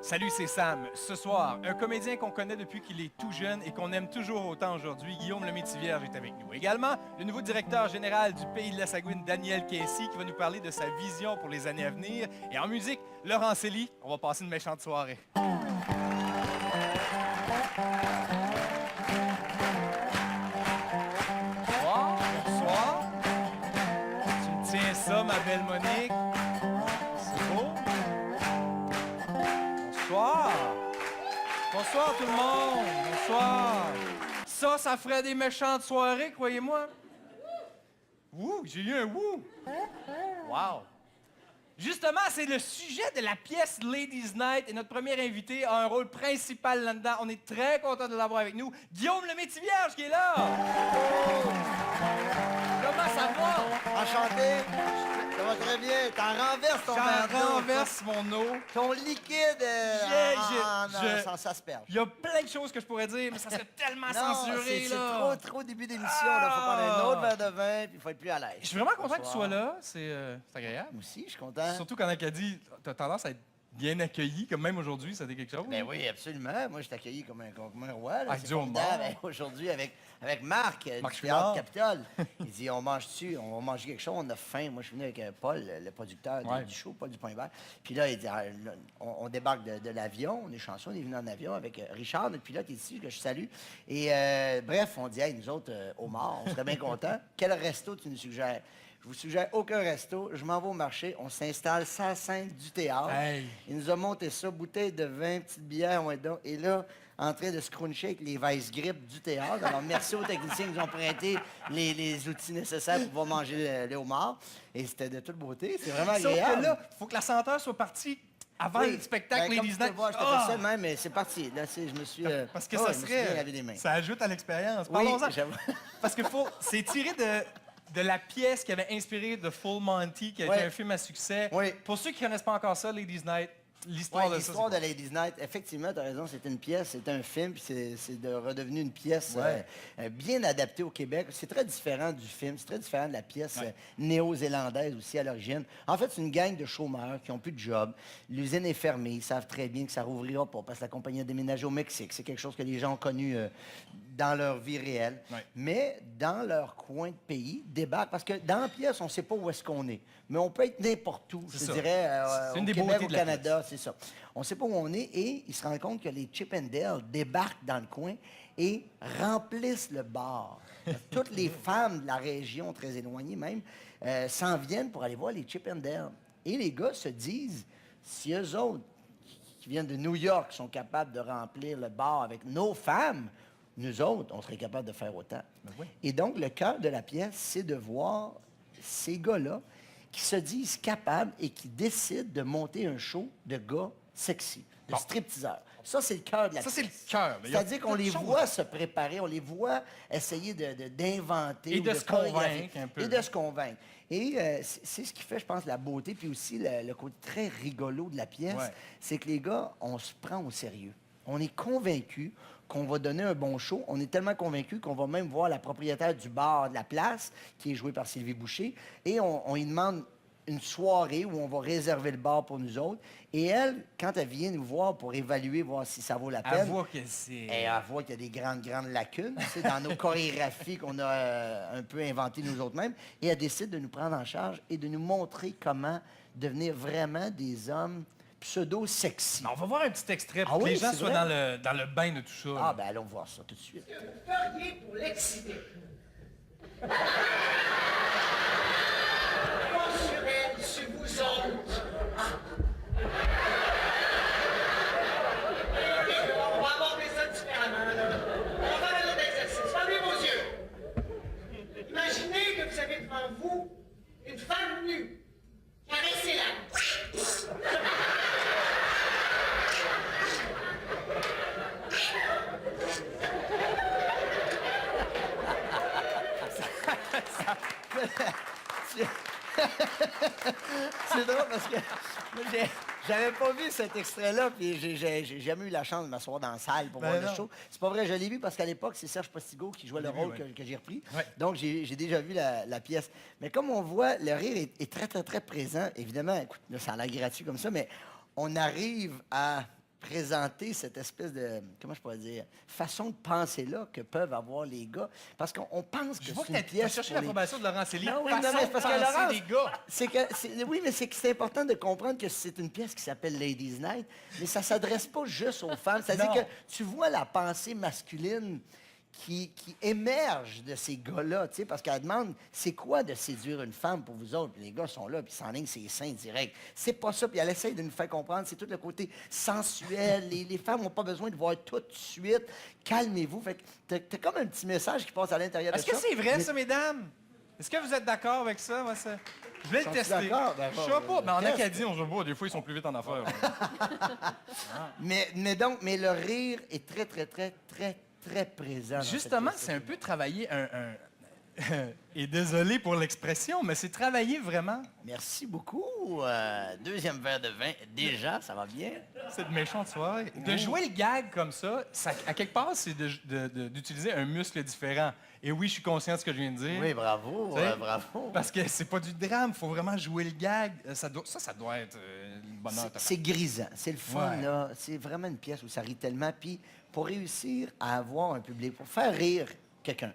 Salut, c'est Sam. Ce soir, un comédien qu'on connaît depuis qu'il est tout jeune et qu'on aime toujours autant aujourd'hui, Guillaume Lemaitre-Vierge est avec nous. Également, le nouveau directeur général du Pays de la Sagouine, Daniel Casey, qui va nous parler de sa vision pour les années à venir. Et en musique, Laurent Célie. On va passer une méchante soirée. Bonsoir, bonsoir. Tu me tiens ça, ma belle Monique? C'est beau. Bonsoir. Bonsoir tout le monde. Bonsoir. Ça ferait des méchantes soirées, croyez-moi. Wouh, j'ai eu un wouh. Wow. Justement, c'est le sujet de la pièce Ladies Night et notre premier invité a un rôle principal là-dedans. On est très content de l'avoir avec nous. Guillaume Lemaitre-Vierge qui est là. Comment ça va? Enchanté. Ça va très bien. T'en renverses ton verre d'eau. J'en renverse mon eau. Ton liquide ça se perd. Il y a plein de choses que je pourrais dire, mais ça serait tellement censuré, c'est là. trop début d'émission. Là. Faut prendre un autre verre de vin, puis il faut être plus à l'aise. Je suis vraiment content que tu sois là. C'est agréable. Moi aussi, je suis content. Surtout quand Acadie, t'as tendance à être bien accueilli, comme même aujourd'hui, ça dit quelque chose. Ben oui, absolument. Moi, je t'ai accueilli comme un roi. Là. Ah, C'est Dieu au formidable. mort. Ben, aujourd'hui, avec Marc, Marc du Chouinard. Théâtre Capitole. Il dit, on mange-tu? On va manger quelque chose, on a faim. Moi, je suis venu avec Paul, le producteur Ouais. du show, Paul du Point Vert. Puis là, il dit, ah, là, on débarque de l'avion, on est chanceux, on est venu en avion avec Richard, notre pilote ici, que je salue. Et bref, on dit, hey, nous autres, Omar, on serait bien contents. Quel resto tu nous suggères? Je vous suggère aucun resto. Je m'en vais au marché. On s'installe sur la scène du théâtre. Hey. Il nous a monté ça, bouteille de vin, petite bière, ouais donc. Et là, en train de se cruncher avec les vice grips du théâtre. Alors, merci aux techniciens qui nous ont prêté les outils nécessaires pour pouvoir manger le homard. Et c'était de toute beauté. C'est vraiment Sauf agréable. que là, il faut que la senteur soit partie avant Oui. le spectacle Ben, comme Ladies tu peux Night. voir, je te Ah! fais ça de même, mais c'est parti. Là, je me suis... Parce que oh, ça je me suis bien serait... lavé les mains. Ça ajoute à l'expérience. Oui, Parlons-en. j'avoue. Parce que c'est tiré de la pièce qui avait inspiré de Full Monty, qui a été Oui. un film à succès. Oui. Pour ceux qui ne connaissent pas encore ça, Ladies Night, l'histoire Ouais, de ça. l'histoire de Ladies Night, effectivement, tu as raison, c'est une pièce, c'est un film, puis c'est redevenu une pièce Ouais. bien adaptée au Québec. C'est très différent du film, c'est très différent de la pièce Ouais. néo-zélandaise aussi à l'origine. En fait, c'est une gang de chômeurs qui n'ont plus de job. L'usine est fermée, ils savent très bien que ça rouvrira pas parce que la compagnie a déménagé au Mexique. C'est quelque chose que les gens ont connu dans leur vie réelle. Ouais. Mais dans leur coin de pays, débarquent, parce que dans la pièce, on ne sait pas où est-ce qu'on est. Mais on peut être n'importe où, C'est je ça. dirais, C'est au une des Québec, beautés au de la Canada, c'est ça. On ne sait pas où on est et ils se rendent compte que les Chip and Dale débarquent dans le coin et remplissent le bar. Toutes les femmes de la région, très éloignées même, s'en viennent pour aller voir les Chip and Dale. Et les gars se disent, si eux autres, qui viennent de New York, sont capables de remplir le bar avec nos femmes, nous autres, on serait capables de faire autant. Ben oui. Et donc, le cœur de la pièce, c'est de voir ces gars-là qui se disent capables et qui décident de monter un show de gars sexy, de Bon. stripteaseurs. Ça, c'est le cœur de la Ça, pièce. c'est le cœur. Il y a C'est-à-dire qu'on plein de les choses. voit se préparer, on les voit essayer d'inventer. Et ou de se chorégraphier. convaincre un peu. Et de se convaincre. Et c'est ce qui fait, je pense, la beauté, puis aussi le côté très rigolo de la pièce, Ouais. c'est que les gars, on se prend au sérieux. On est convaincus qu'on va donner un bon show. On est tellement convaincus qu'on va même voir la propriétaire du bar de la place, qui est jouée par Sylvie Boucher, et on lui demande une soirée où on va réserver le bar pour nous autres. Et elle, quand elle vient nous voir pour évaluer, voir si ça vaut la peine, Elle voit que c'est... et elle voit qu'il y a des grandes lacunes tu sais, dans nos chorégraphies qu'on a un peu inventées nous autres mêmes. Et elle décide de nous prendre en charge et de nous montrer comment devenir vraiment des hommes pseudo-sexy. On va voir un petit extrait pour Ah que oui, les gens c'est soient vrai? dans le bain de tout ça. Ah, là. ben allons voir ça tout de suite. Que vous feriez pour l'exciter? Pas sur elle, sur vous autres. On va aborder ça différemment, là. On va faire un autre exercice. Fermez vos yeux. Imaginez que vous avez devant vous une femme nue. Caressez-la. C'est drôle parce que moi, j'avais pas vu cet extrait-là, puis j'ai jamais eu la chance de m'asseoir dans la salle pour Ben voir le non. show. C'est pas vrai, je l'ai vu parce qu'à l'époque, c'est Serge Postigo qui jouait le vu, rôle ouais. que j'ai repris. Ouais. Donc, j'ai déjà vu la pièce. Mais comme on voit, le rire est très, très, très présent. Évidemment, écoute, là, ça a l'air gratuit comme ça, mais on arrive à présenter cette espèce de, comment je pourrais dire, façon de penser-là que peuvent avoir les gars. Parce qu'on pense que Je vois c'est que une tu as pièce cherché pour les... l'approbation de Laurent Céline. Non, oui, Façon non, mais de parce que penser Laurence, des gars. oui, mais c'est important de comprendre que c'est une pièce qui s'appelle Ladies Night, mais ça s'adresse pas juste aux femmes. C'est-à-dire Non. que tu vois la pensée masculine qui émerge de ces gars-là, tu sais, parce qu'elle demande, c'est quoi de séduire une femme pour vous autres? Puis les gars sont là, puis ils s'enlignent ses seins direct. C'est pas ça, puis elle essaie de nous faire comprendre, c'est tout le côté sensuel. Les femmes n'ont pas besoin de voir tout de suite. Calmez-vous. Fait que t'as comme un petit message qui passe à l'intérieur de ça. Est-ce que c'est vrai, mais- ça, mesdames? Est-ce que vous êtes d'accord avec ça? Moi, ça... Je voulais le Sont-ils tester. d'accord? Je D'accord, sais pas. Ben, en teste. Acadie, on se voit. Des fois, ils sont plus vite en affaires. Mais le rire est très, très, très, très, très présent. dans cette Justement, pièce-là. c'est un peu travailler et désolé pour l'expression, mais c'est travailler vraiment Merci beaucoup. Deuxième verre de vin. Déjà, ça va bien. cette méchante soirée. De jouer le gag comme ça, à quelque part, c'est d'utiliser un muscle différent. Et oui, je suis conscient de ce que je viens de dire. Oui, bravo, Tu sais, bravo. Parce que c'est pas du drame, il faut vraiment jouer le gag. Ça doit être une bonne heure. C'est grisant, c'est le fun, Ouais. là. C'est vraiment une pièce où ça rit tellement. Puis, pour réussir à avoir un public, pour faire rire quelqu'un,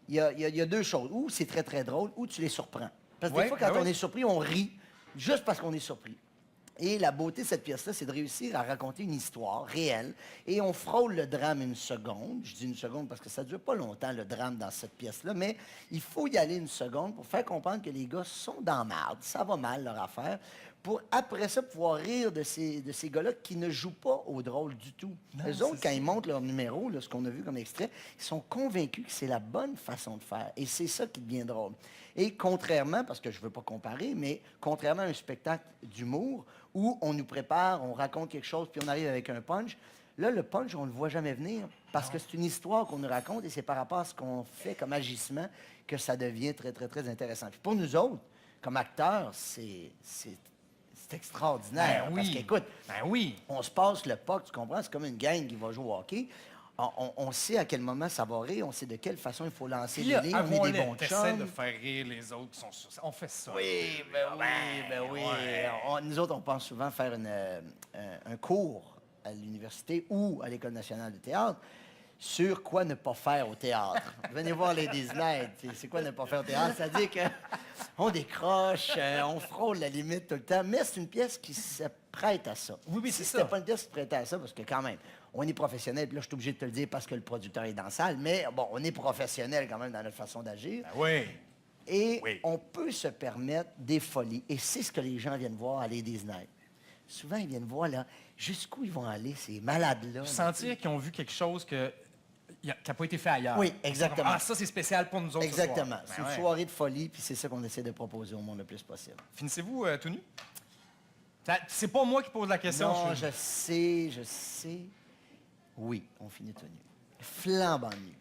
il y a deux choses. Ou c'est très, très drôle, ou tu les surprends. Parce que Ouais, des fois, quand ben on oui. est surpris, on rit juste parce qu'on est surpris. Et la beauté de cette pièce-là, c'est de réussir à raconter une histoire réelle. Et on frôle le drame une seconde. Je dis une seconde parce que ça ne dure pas longtemps, le drame, dans cette pièce-là. Mais il faut y aller une seconde pour faire comprendre que les gars sont dans la merde. Ça va mal, leur affaire. Pour, après ça, pouvoir rire de ces gars-là qui ne jouent pas au drôle du tout. Eux autres, quand ils montent leur numéro, là, ce qu'on a vu comme extrait, ils sont convaincus que c'est la bonne façon de faire. Et c'est ça qui devient drôle. Et contrairement, parce que je ne veux pas comparer, mais contrairement à un spectacle d'humour où on nous prépare, on raconte quelque chose, puis on arrive avec un punch, là, le punch, on ne le voit jamais venir. Parce que c'est une histoire qu'on nous raconte et c'est par rapport à ce qu'on fait comme agissement que ça devient très, très, très intéressant. Puis pour nous autres, comme acteurs, c'est extraordinaire. Ben Parce oui. qu'écoute, Ben oui. on se passe le puck, tu comprends? C'est comme une gang qui va jouer au hockey. On sait à quel moment ça va rire, on sait de quelle façon il faut lancer Puis les là, lignes, on est des avouons-le, bons t'essaies de chums. faire rire les autres qui sont sur ça. On fait ça. Oui, ben oui. ouais. Nous autres, on pense souvent faire un cours à l'université ou à l'École nationale de théâtre sur quoi ne pas faire au théâtre. Venez voir les Night. C'est quoi ne pas faire au théâtre? C'est-à-dire qu'on décroche, on frôle la limite tout le temps, mais c'est une pièce qui se prête à ça. Oui, Si c'est c'était ça. pas une pièce qui se prêtait à ça, parce que quand même, on est professionnel, puis là, je suis obligé de te le dire parce que le producteur est dans la salle, mais bon, on est professionnel quand même dans notre façon d'agir. Ben oui. Et Oui. on peut se permettre des folies. Et c'est ce que les gens viennent voir à Ladies Night. Souvent, ils viennent voir, là, jusqu'où ils vont aller, ces malades-là. Sentir qu'ils ont vu quelque chose qui n'a pas été fait ailleurs. Oui, exactement. Ah, ça, c'est spécial pour nous autres. ce soir. Exactement. Ben C'est une ouais. soirée de folie, puis c'est ça qu'on essaie de proposer au monde le plus possible. Finissez-vous tout nu? C'est pas moi qui pose la question. Non, je sais. Oui, on finit tout nu. Flambant nu.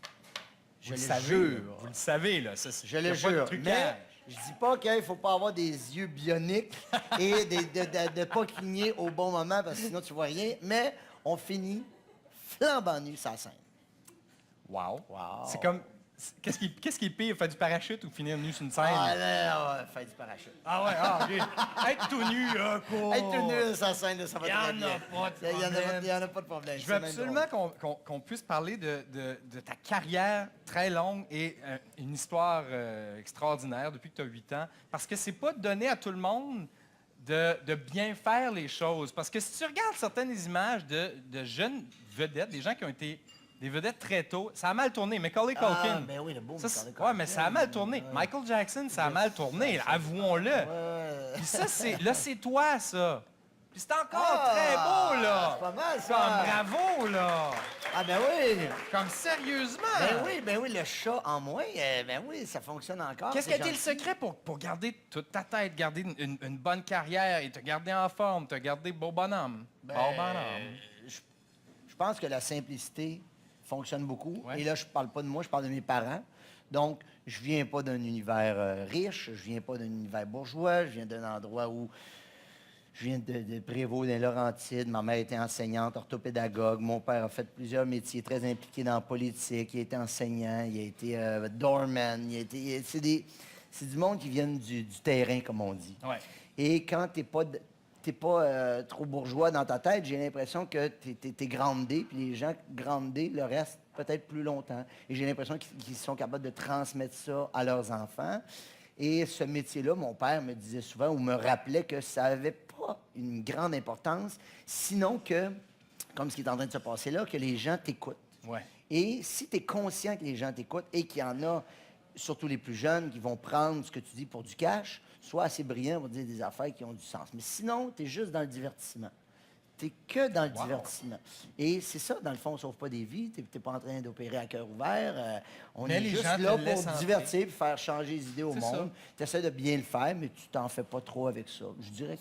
Je Vous le le savez, jure. Vous le savez, là. Ça, Je y le a pas de jure. trucage. Mais je dis pas qu'il ne faut pas avoir des yeux bioniques et de pas cligner au bon moment parce que sinon tu vois rien. Mais on finit flambant nu sa scène. Wow. Wow. C'est comme... Qu'est-ce qui est pire, faire du parachute ou finir nu sur une scène? Ah là, faire du parachute. Ah ouais, OK. Être tout nu, quoi. Être tout nu sa scène, là, ça va Y très en bien. a pas de Il y en a- problème. il y en a pas de problème. Je C'est veux même absolument drôle. qu'on puisse parler de ta carrière très longue et une histoire extraordinaire depuis que tu as 8 ans. Parce que c'est pas donné à tout le monde de bien faire les choses. Parce que si tu regardes certaines images de jeunes vedettes, des gens qui ont été des vedettes très tôt, ça a mal tourné. Macaulay Culkin. Ah, ben oui, le beau Ça, Macaulay ouais, mais Culkin. ça a mal tourné. Ouais. Michael Jackson, ça a mal tourné, là, avouons-le. Ouais. Puis ça, c'est toi, ça. Puis c'est encore Ah, très beau, là. c'est pas mal, Comme ça. bravo, là. Ah ben oui. Comme sérieusement. Ben oui, le chat en moins, ben oui, ça fonctionne encore. Qu'est-ce qui a c'est été le gentil. secret pour garder toute ta tête, garder une bonne carrière et te garder en forme, te garder beau bonhomme? Ben, Beau bonhomme. Je pense que la simplicité fonctionne beaucoup. Ouais. Et là, je parle pas de moi, je parle de mes parents. Donc, je viens pas d'un univers riche, je viens pas d'un univers bourgeois, je viens d'un endroit où je viens de Prévost, dans les Laurentides. Ma mère était enseignante, orthopédagogue. Mon père a fait plusieurs métiers très impliqués dans la politique. Il a été enseignant, il a été doorman. C'est du monde qui vient du terrain, comme on dit. Ouais. Et quand t'es pas... t'es pas trop bourgeois dans ta tête, j'ai l'impression que t'es grandé, puis les gens grandés le restent peut-être plus longtemps. Et j'ai l'impression qu'ils sont capables de transmettre ça à leurs enfants. Et ce métier-là, mon père me disait souvent, ou me rappelait que ça n'avait pas une grande importance, sinon que, comme ce qui est en train de se passer là, que les gens t'écoutent. Ouais. Et si tu es conscient que les gens t'écoutent et qu'il y en a, surtout les plus jeunes, qui vont prendre ce que tu dis pour du cash, sois assez brillant pour dire des affaires qui ont du sens. Mais sinon, tu es juste dans le divertissement. Tu n'es que dans le divertissement. Et c'est ça, dans le fond, on ne sauve pas des vies. Tu n'es pas en train d'opérer à cœur ouvert. On Mais est les juste gens te là laissent pour entrer. divertir, pour faire changer les idées au C'est monde. Tu essaies de bien le faire, mais tu t'en fais pas trop avec ça. Je dirais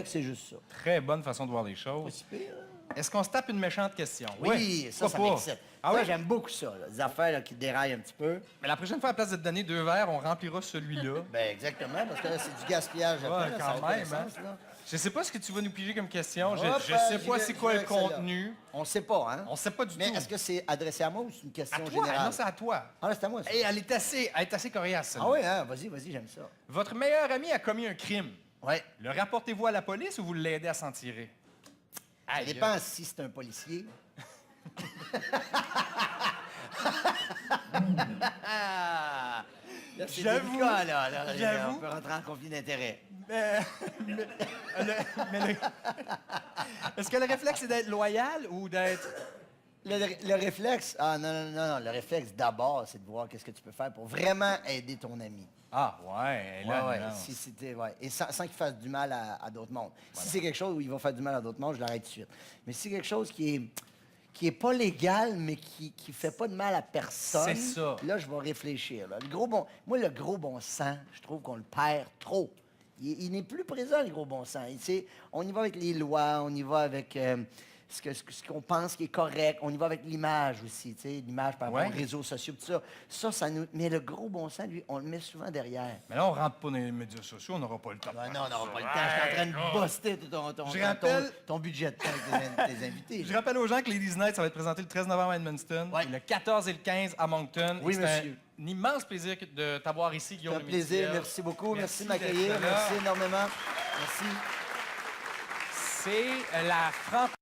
que c'est juste ça. Très bonne façon de voir les Pas choses. si pire, hein? Est-ce qu'on se tape une méchante question? Oui, ça Pourquoi pas? m'excite. Ah Moi, oui? j'aime beaucoup ça, là, des affaires là, qui déraillent un petit peu. Mais la prochaine fois, à la place de te donner 2 verres, on remplira celui-là. Ben exactement, parce que là, c'est du gaspillage. Ouais, après, là, ça a quand aucun même, hein? sens, là. Je sais pas ce que tu vas nous piger comme question. Je Hop, sais pas c'est quoi le contenu. On sait pas, hein? On sait pas du Mais tout. est-ce que c'est adressé à moi ou c'est une À question toi? générale? Non, c'est à toi. Ah, là, c'est à moi, ça. Hey, elle est assez coriace, celle-là. Ah oui, hein? Vas-y, j'aime ça. Votre meilleur ami a commis un crime. Ouais. Le rapportez-vous à la police ou vous l'aidez à s'en tirer? Ça dépend si c'est un policier. Là, c'est J'avoue. délicat, là. J'avoue. On peut rentrer en conflit d'intérêt. Est-ce que le réflexe, c'est d'être loyal ou d'être... Le réflexe, non, le réflexe d'abord, c'est de voir qu'est-ce que tu peux faire pour vraiment aider ton ami. Ah, ouais, là, Ouais. non. Si c'était, ouais. Et sans qu'il fasse du mal à d'autres mondes. Si c'est quelque chose où il va faire du mal à d'autres mondes, je l'arrête tout de suite. Mais si c'est quelque chose qui est pas légal, mais qui fait pas de mal à personne, C'est ça. là, je vais réfléchir. Là. Le gros bon sens, je trouve qu'on le perd trop. Il n'est plus présent, le gros bon sens. On y va avec les lois, on y va avec ce qu'on pense qui est correct. On y va avec l'image aussi, tu sais, l'image par rapport Ouais. aux réseaux sociaux, tout ça. Ça nous... Mais le gros bon sens, lui, on le met souvent derrière. Mais là, on rentre pas dans les médias sociaux, on n'aura pas le temps. de Ben faire non, on n'aura ça. pas le temps. Je suis en train de buster tout Je rappelle- ton budget de temps avec tes invités. Je rappelle aux gens que Ladies Night, ça va être présenté le 13 novembre à Edmundston, Ouais. et le 14 et le 15 à Moncton. Oui, Et c'est monsieur. un immense plaisir de t'avoir ici, C'est Guillaume. un Le plaisir. Métivier. Merci beaucoup. Merci de Merci m'accueillir. d'être là. Merci énormément. Merci. C'est la franco